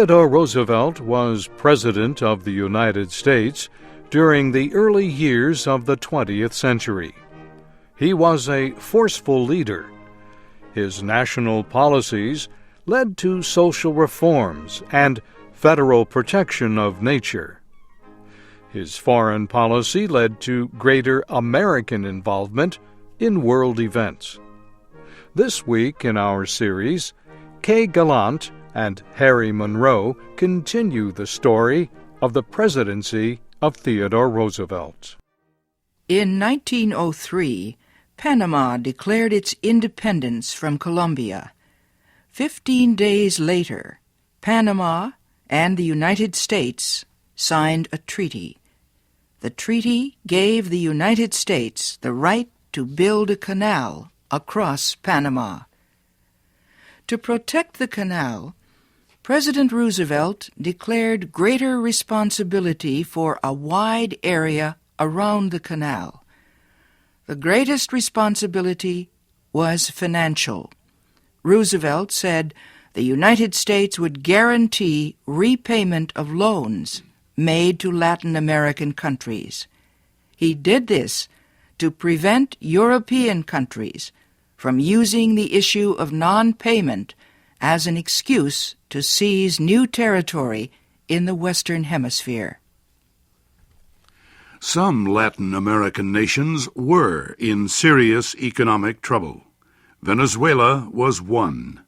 Theodore Roosevelt was President of the United States during the early years of the 20th century. He was a forceful leader. His national policies led to social reforms and federal protection of nature. His foreign policy led to greater American involvement in world events. This week in our series, Kay Gallant and Harry Monroe continue the story of the presidency of Theodore Roosevelt. In 1903, Panama declared its independence from Colombia. 15 days later, Panama and the United States signed a treaty. The treaty gave the United States the right to build a canal across Panama. To protect the canal, President Roosevelt declared greater responsibility for a wide area around the canal. The greatest responsibility was financial. Roosevelt said the United States would guarantee repayment of loans made to Latin American countries. He did this to prevent European countries from using the issue of non-payment as an excuse to seize new territory in the Western Hemisphere. Some Latin American nations were in serious economic trouble. Venezuela was one.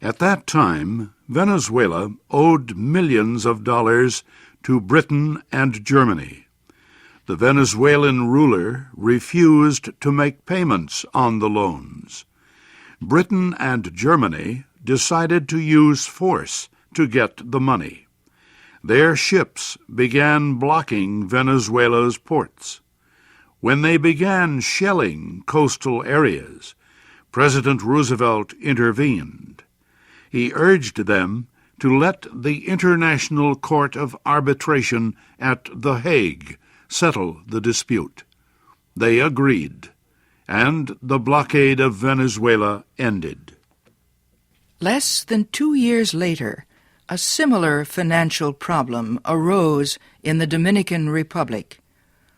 At that time, Venezuela owed millions of dollars to Britain and Germany. The Venezuelan ruler refused to make payments on the loans. Britain and Germany decided to use force to get the money. Their ships began blocking Venezuela's ports. When they began shelling coastal areas, President Roosevelt intervened. He urged them to let the International Court of Arbitration at The Hague settle the dispute. They agreed, and the blockade of Venezuela ended. Less than 2 years later, a similar financial problem arose in the Dominican Republic.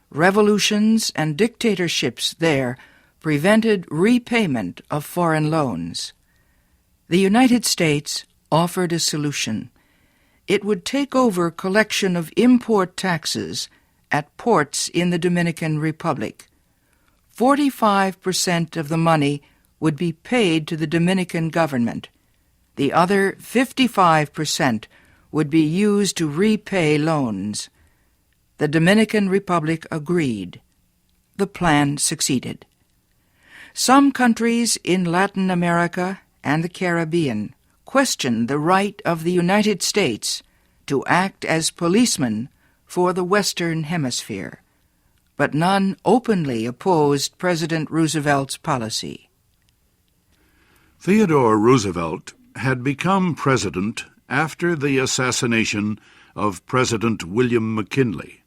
Revolutions and dictatorships there prevented repayment of foreign loans. The United States offered a solution. It would take over collection of import taxes at ports in the Dominican Republic. 45% of the money would be paid to the Dominican government. The other 55% would be used to repay loans. The Dominican Republic agreed. The plan succeeded. Some countries in Latin America and the Caribbean questioned the right of the United States to act as policemen for the Western Hemisphere, but none openly opposed President Roosevelt's policy. Theodore Roosevelt had become president after the assassination of President William McKinley.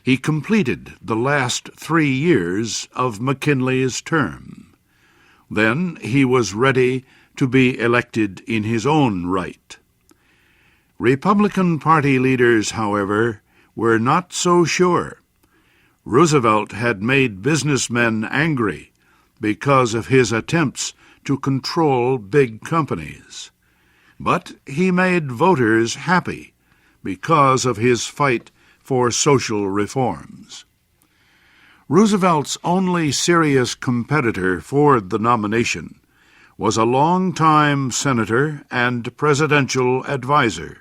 He completed the last 3 years of McKinley's term. Then he was ready to be elected in his own right. Republican Party leaders, however, were not so sure. Roosevelt had made businessmen angry because of his attempts to control big companies. But he made voters happy because of his fight for social reforms. Roosevelt's only serious competitor for the nomination was a long-time senator and presidential advisor.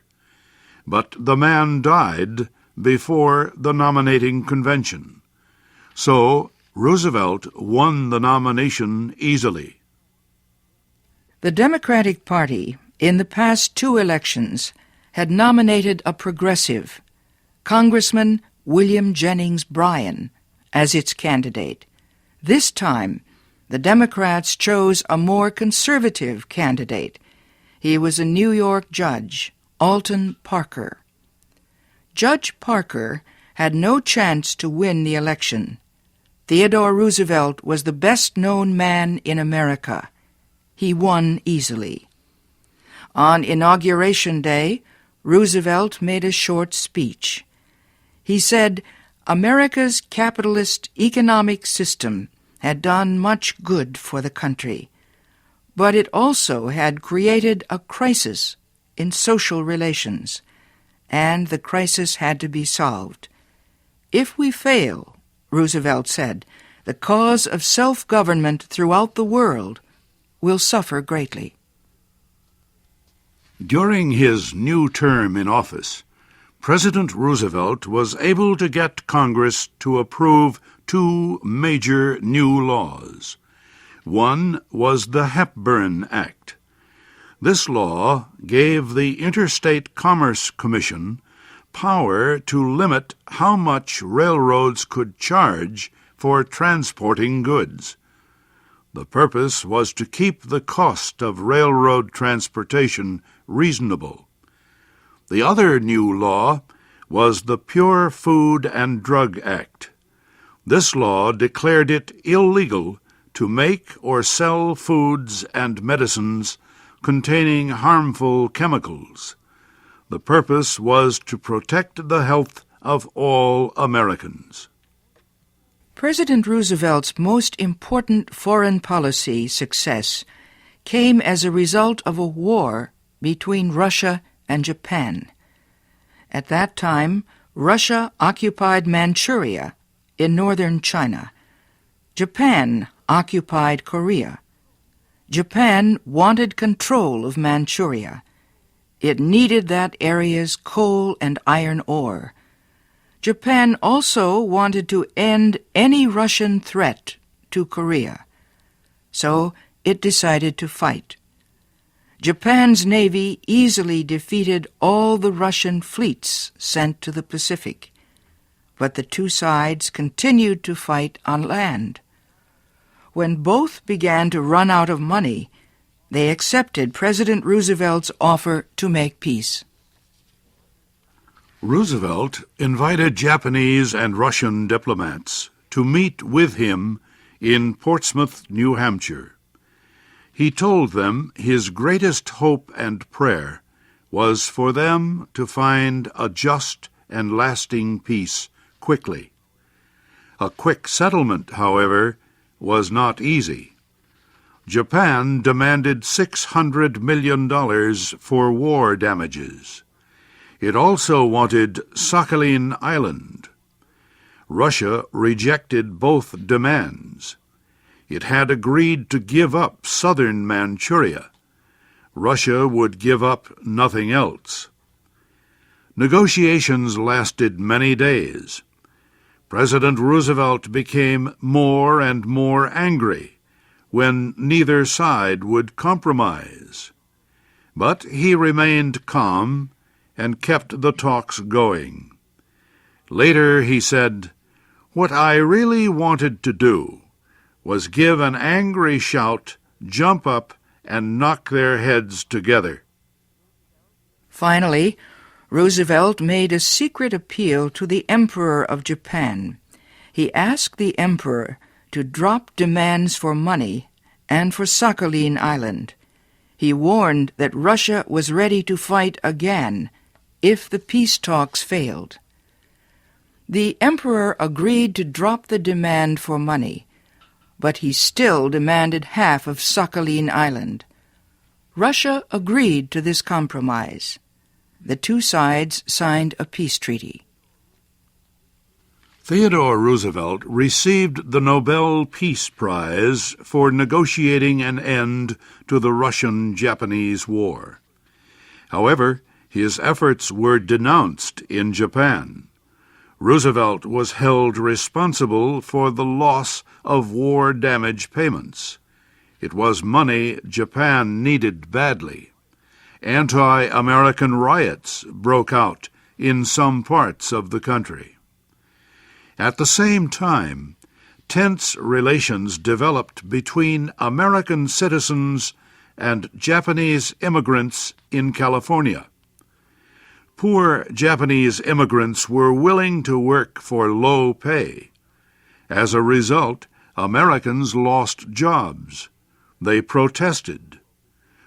But the man died before the nominating convention. So Roosevelt won the nomination easily. The Democratic Party, in the past 2 elections, had nominated a progressive, Congressman William Jennings Bryan, as its candidate. This time, the Democrats chose a more conservative candidate. He was a New York judge, Alton Parker. Judge Parker had no chance to win the election. Theodore Roosevelt was the best-known man in America. He won easily. On Inauguration Day, Roosevelt made a short speech. He said America's capitalist economic system had done much good for the country, but it also had created a crisis in social relations, and the crisis had to be solved. If we fail, Roosevelt said, the cause of self-government throughout the world will suffer greatly. During his new term in office, President Roosevelt was able to get Congress to approve two major new laws. One was the Hepburn Act. This law gave the Interstate Commerce Commission power to limit how much railroads could charge for transporting goods. The purpose was to keep the cost of railroad transportation reasonable. The other new law was the Pure Food and Drug Act. This law declared it illegal to make or sell foods and medicines containing harmful chemicals. The purpose was to protect the health of all Americans. President Roosevelt's most important foreign policy success came as a result of a war between Russia and Japan. At that time, Russia occupied Manchuria in northern China. Japan occupied Korea. Japan wanted control of Manchuria. It needed that area's coal and iron ore. Japan also wanted to end any Russian threat to Korea. So it decided to fight. Japan's navy easily defeated all the Russian fleets sent to the Pacific, but the two sides continued to fight on land. When both began to run out of money, they accepted President Roosevelt's offer to make peace. Roosevelt invited Japanese and Russian diplomats to meet with him in Portsmouth, New Hampshire. He told them his greatest hope and prayer was for them to find a just and lasting peace quickly. A quick settlement, however, was not easy. Japan demanded $600 million for war damages. It also wanted Sakhalin Island. Russia rejected both demands. It had agreed to give up southern Manchuria. Russia would give up nothing else. Negotiations lasted many days. President Roosevelt became more and more angry when neither side would compromise. But he remained calm and kept the talks going. Later he said, "What I really wanted to do was give an angry shout, jump up, and knock their heads together." Finally, Roosevelt made a secret appeal to the Emperor of Japan. He asked the Emperor to drop demands for money and for Sakhalin Island. He warned that Russia was ready to fight again if the peace talks failed. The Emperor agreed to drop the demand for money, but he still demanded half of Sakhalin Island. Russia agreed to this compromise. The two sides signed a peace treaty. Theodore Roosevelt received the Nobel Peace Prize for negotiating an end to the Russian-Japanese War. However, his efforts were denounced in Japan. Roosevelt was held responsible for the loss of war damage payments. It was money Japan needed badly. Anti-American riots broke out in some parts of the country. At the same time, tense relations developed between American citizens and Japanese immigrants in California. Poor Japanese immigrants were willing to work for low pay. As a result, Americans lost jobs. They protested.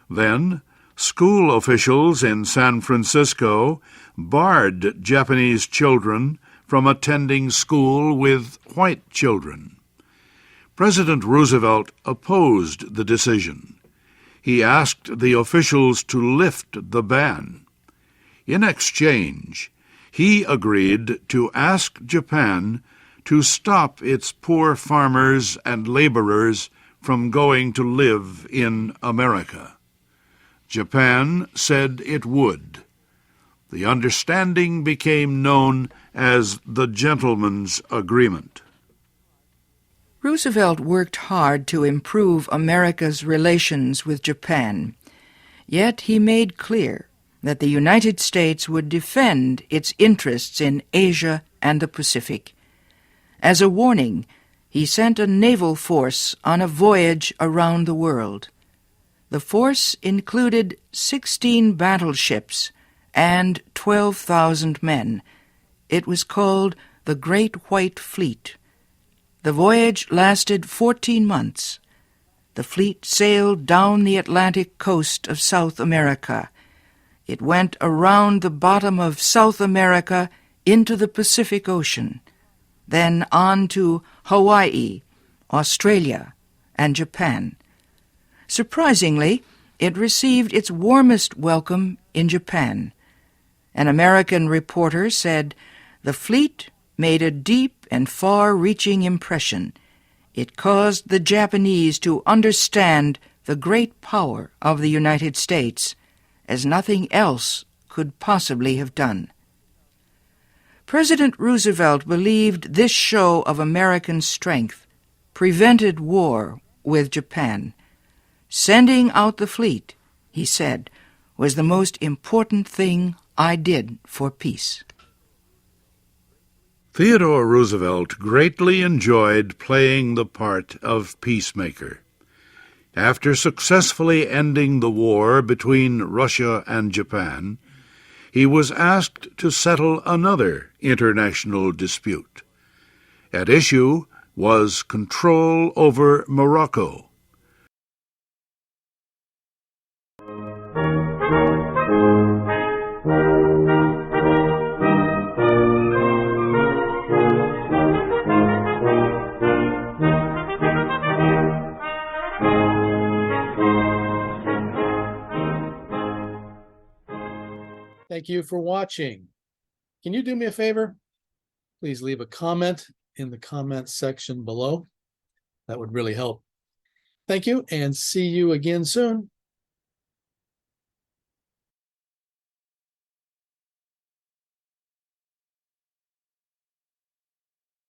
Then, School officials in San Francisco barred Japanese children from attending school with white children. President Roosevelt opposed the decision. He asked the officials to lift the ban. In exchange, he agreed to ask Japan to stop its poor farmers and laborers from going to live in America. Japan said it would. The understanding became known as the Gentleman's Agreement. Roosevelt worked hard to improve America's relations with Japan, yet he made clear that the United States would defend its interests in Asia and the Pacific. As a warning, he sent a naval force on a voyage around the world. The force included 16 battleships and 12,000 men. It was called the Great White Fleet. The voyage lasted 14 months. The fleet sailed down the Atlantic coast of South America. It went around the bottom of South America into the Pacific Ocean, then on to Hawaii, Australia, and Japan. Surprisingly, it received its warmest welcome in Japan. An American reporter said, "The fleet made a deep and far-reaching impression. It caused the Japanese to understand the great power of the United States, as nothing else could possibly have done." President Roosevelt believed this show of American strength prevented war with Japan. "Sending out the fleet," he said, "was the most important thing I did for peace." Theodore Roosevelt greatly enjoyed playing the part of peacemaker. After successfully ending the war between Russia and Japan, he was asked to settle another international dispute. At issue was control over Morocco. Thank you for watching. Can you do me a favor? Please leave a comment in the comments section below. That would really help. Thank you, and see you again soon.